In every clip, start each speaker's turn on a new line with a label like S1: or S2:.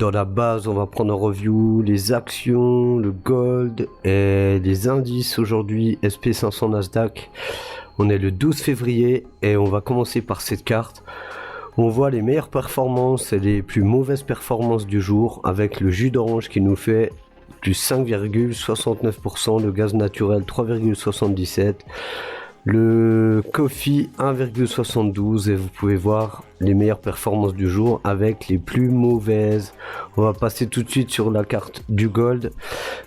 S1: dans la base, on va prendre en review les actions, le gold et les indices aujourd'hui SP500 Nasdaq. On est le 12 février et on va commencer par cette carte. On voit les meilleures performances et les plus mauvaises performances du jour avec le jus d'orange qui nous fait plus 5,69%, le gaz naturel 3,77%. Le coffee 1,72 et vous pouvez voir les meilleures performances du jour avec les plus mauvaises. On va passer tout de suite sur la carte du gold.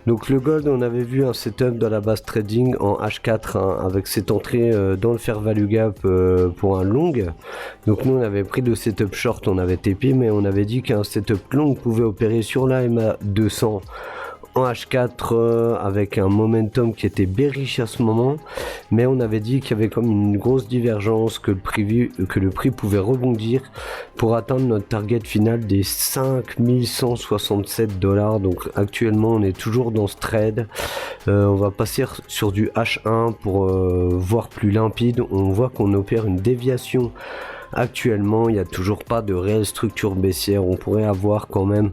S1: Donc le gold, on avait vu un setup dans la base trading en H4 hein, avec cette entrée dans le fair value gap pour un long. Donc nous on avait pris le setup short, on avait TP, mais on avait dit qu'un setup long pouvait opérer sur la MA 200 en H4 avec un momentum qui était bearish à ce moment, mais on avait dit qu'il y avait comme une grosse divergence, que le prix pouvait rebondir pour atteindre notre target final des 5167 $. Donc actuellement on est toujours dans ce trade. On va passer sur du H1 pour voir plus limpide. On voit qu'on opère une déviation. Actuellement, il n'y a toujours pas de réelle structure baissière. On pourrait avoir quand même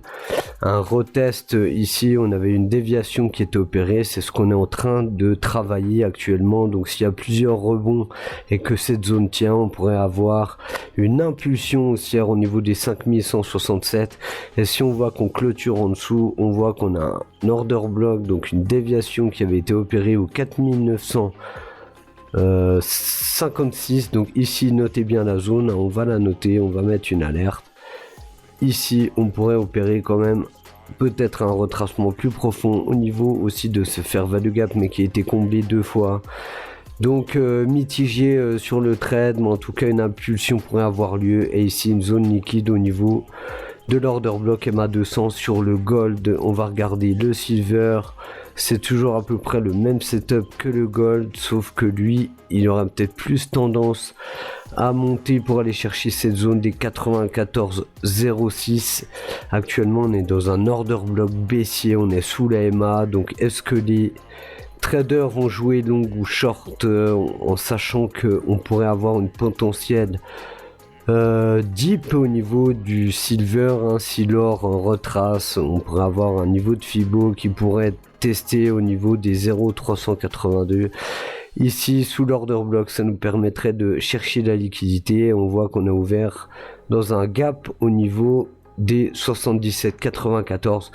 S1: un retest ici. On avait une déviation qui était opérée. C'est ce qu'on est en train de travailler actuellement. Donc, s'il y a plusieurs rebonds et que cette zone tient, on pourrait avoir une impulsion haussière au niveau des 5167. Et si on voit qu'on clôture en dessous, on voit qu'on a un order block, donc une déviation qui avait été opérée au 4956. Donc ici notez bien la zone, on va la noter, on va mettre une alerte. Ici on pourrait opérer quand même peut-être un retracement plus profond au niveau aussi de ce fair value gap, mais qui a été comblé deux fois. Donc mitigé sur le trade, mais en tout cas une impulsion pourrait avoir lieu. Et ici une zone liquide au niveau de l'order block MA200. Sur le gold, on va regarder le silver. C'est toujours à peu près le même setup que le gold, sauf que lui, il aura peut-être plus tendance à monter pour aller chercher cette zone des 94,06. Actuellement, on est dans un order block baissier, on est sous la MA. Donc, est-ce que les traders vont jouer long ou short en sachant qu'on pourrait avoir une potentielle deep au niveau du silver hein, si l'or retrace, on pourrait avoir un niveau de Fibo qui pourrait être testé au niveau des 0,382. Ici sous l'order block, ça nous permettrait de chercher la liquidité. On voit qu'on a ouvert dans un gap au niveau des 77,94.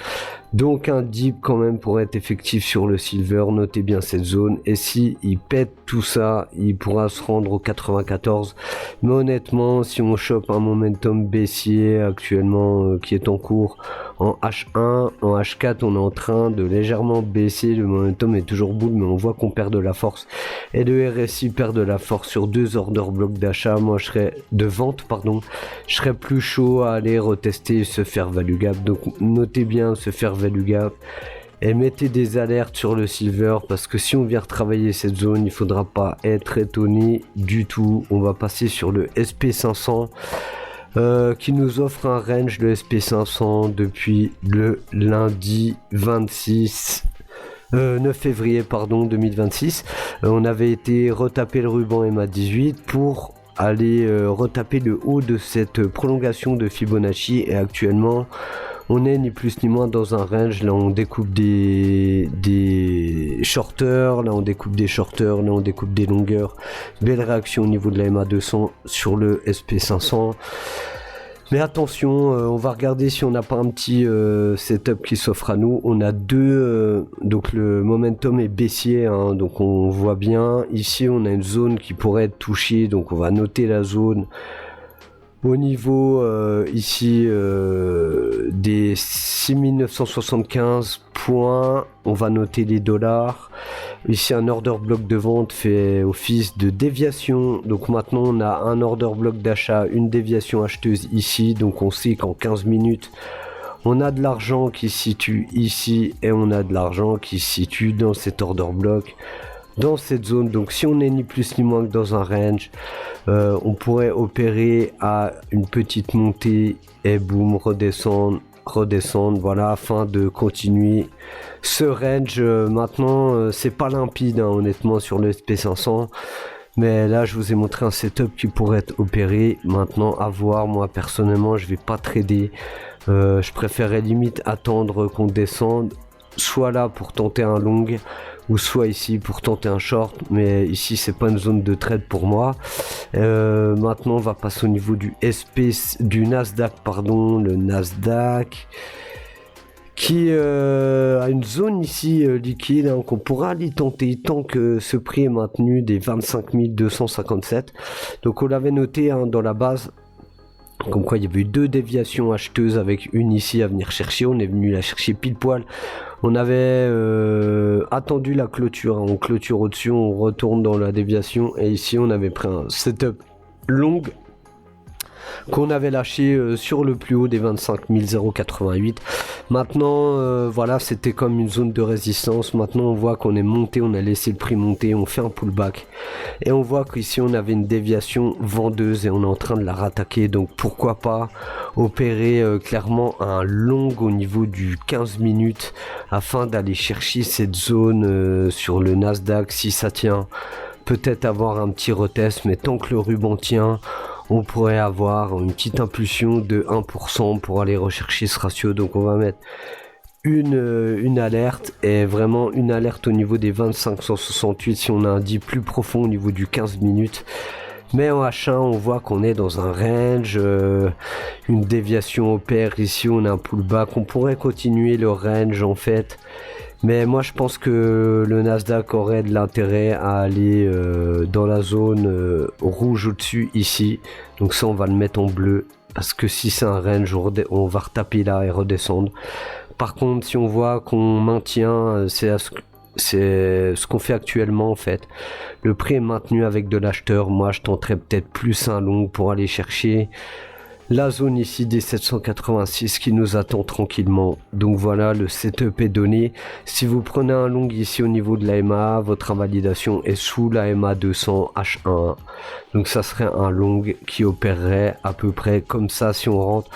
S1: Donc un dip quand même pourrait être effectif sur le silver. Notez bien cette zone, et si il pète tout ça, il pourra se rendre au 94. Mais honnêtement, si on chope un momentum baissier actuellement qui est en cours en H1, en H4 on est en train de légèrement baisser, le momentum est toujours bull, mais on voit qu'on perd de la force et le RSI perd de la force sur deux order blocs d'achat. Moi je serais de vente pardon, je serais plus chaud à aller retester ce fair value gap. Donc notez bien ce fair value gap et mettez des alertes sur le silver, parce que si on vient retravailler cette zone, il faudra pas être étonné du tout. On va passer sur le SP500 qui nous offre un range de SP500 depuis le lundi 9 février pardon 2026. On avait été retaper le ruban MA18 pour aller retaper le haut de cette prolongation de Fibonacci, et actuellement on est ni plus ni moins dans un range. Là on découpe des shorters, là on découpe des shorters, là on découpe des longueurs. Belle réaction au niveau de la MA200 sur le SP500. Mais attention, on va regarder si on n'a pas un petit setup qui s'offre à nous. On a deux, donc le momentum est baissier, hein, donc on voit bien. Ici on a une zone qui pourrait être touchée, donc on va noter la zone. Au niveau ici des 6975 points, on va noter les dollars. Ici un order block de vente fait office de déviation. Donc maintenant on a un order block d'achat, une déviation acheteuse ici. Donc on sait qu'en 15 minutes on a de l'argent qui se situe ici et on a de l'argent qui se situe dans cet order block, dans cette zone. Donc si on est ni plus ni moins que dans un range, on pourrait opérer à une petite montée et boum, redescendre, voilà, afin de continuer ce range. Maintenant c'est pas limpide hein, honnêtement sur le SP500. Mais là, je vous ai montré un setup qui pourrait être opéré. Maintenant, à voir. Moi, personnellement, je vais pas trader. Je préférerais limite attendre qu'on descende. Soit là pour tenter un long, ou soit ici pour tenter un short. Mais ici, c'est pas une zone de trade pour moi. Maintenant, on va passer au niveau du du Nasdaq, pardon. Le Nasdaq qui a une zone ici liquide, hein, qu'on pourra y tenter tant que ce prix est maintenu des 25 257. Donc on l'avait noté, hein, dans la base, comme quoi il y avait eu 2 déviations acheteuses avec une ici à venir chercher. On est venu la chercher pile poil. On avait attendu la clôture, hein. On clôture au-dessus, on retourne dans la déviation, et ici on avait pris un setup long qu'on avait lâché sur le plus haut des 25 088. Maintenant, voilà, c'était comme une zone de résistance. Maintenant, on voit qu'on est monté, on a laissé le prix monter, on fait un pullback. Et on voit qu'ici, on avait une déviation vendeuse et on est en train de la rattaquer. Donc, pourquoi pas opérer clairement un long au niveau du 15 minutes afin d'aller chercher cette zone sur le Nasdaq si ça tient. Peut-être avoir un petit retest, mais tant que le ruban tient, on pourrait avoir une petite impulsion de 1% pour aller rechercher ce ratio. Donc on va mettre une alerte, et vraiment une alerte au niveau des 2568 si on a un dip plus profond au niveau du 15 minutes. Mais en H1, on voit qu'on est dans un range, une déviation opère. Ici, on a un pullback. On pourrait continuer le range en fait. Mais moi, je pense que le Nasdaq aurait de l'intérêt à aller dans la zone rouge au-dessus ici. Donc ça, on va le mettre en bleu. Parce que si c'est un range, on va retaper là et redescendre. Par contre, si on voit qu'on maintient, c'est ce qu'on fait actuellement en fait. Le prix est maintenu avec de l'acheteur. Moi, je tenterais peut-être plus un long pour aller chercher la zone ici des 786 qui nous attend tranquillement. Donc voilà, le setup est donné. Si vous prenez un long ici au niveau de la MA, votre invalidation est sous la MA 200 H1. Donc ça serait un long qui opérerait à peu près comme ça si on rentre.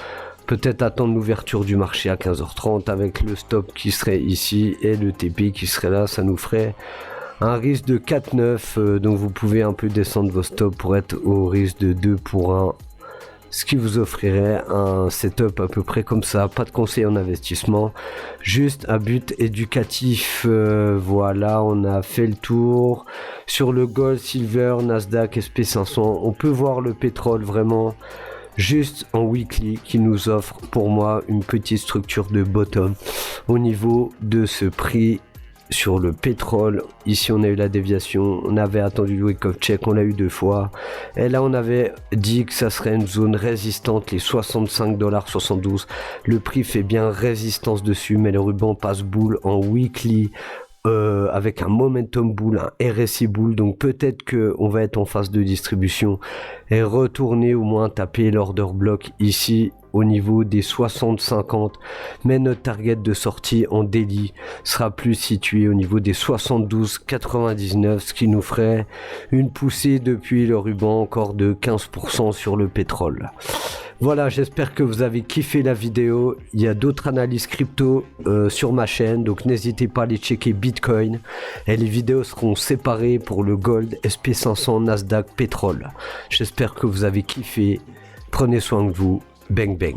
S1: Peut-être attendre l'ouverture du marché à 15h30 avec le stop qui serait ici et le TP qui serait là. Ça nous ferait un risque de 4,9. Donc vous pouvez un peu descendre vos stops pour être au risque de 2 pour 1. Ce qui vous offrirait un setup à peu près comme ça. Pas de conseil en investissement, juste un but éducatif. Voilà, on a fait le tour sur le Gold, Silver, Nasdaq, SP500. On peut voir le pétrole vraiment juste en weekly qui nous offre pour moi une petite structure de bottom au niveau de ce prix. Sur le pétrole, ici on a eu la déviation, on avait attendu le wake up check, on l'a eu 2 fois, et là on avait dit que ça serait une zone résistante, les 65,72 $. Le prix fait bien résistance dessus, mais le ruban passe boule en weekly avec un momentum bull, un RSI bull. Donc peut-être que on va être en phase de distribution et retourner au moins taper l'order block ici au niveau des 60-50, mais notre target de sortie en daily sera plus situé au niveau des 72,99, ce qui nous ferait une poussée depuis le ruban encore de 15% sur le pétrole. Voilà, j'espère que vous avez kiffé la vidéo. Il y a d'autres analyses crypto sur ma chaîne, donc n'hésitez pas à aller checker Bitcoin, et les vidéos seront séparées pour le Gold, SP500, Nasdaq, pétrole. J'espère que vous avez kiffé. Prenez soin de vous. Bang bang.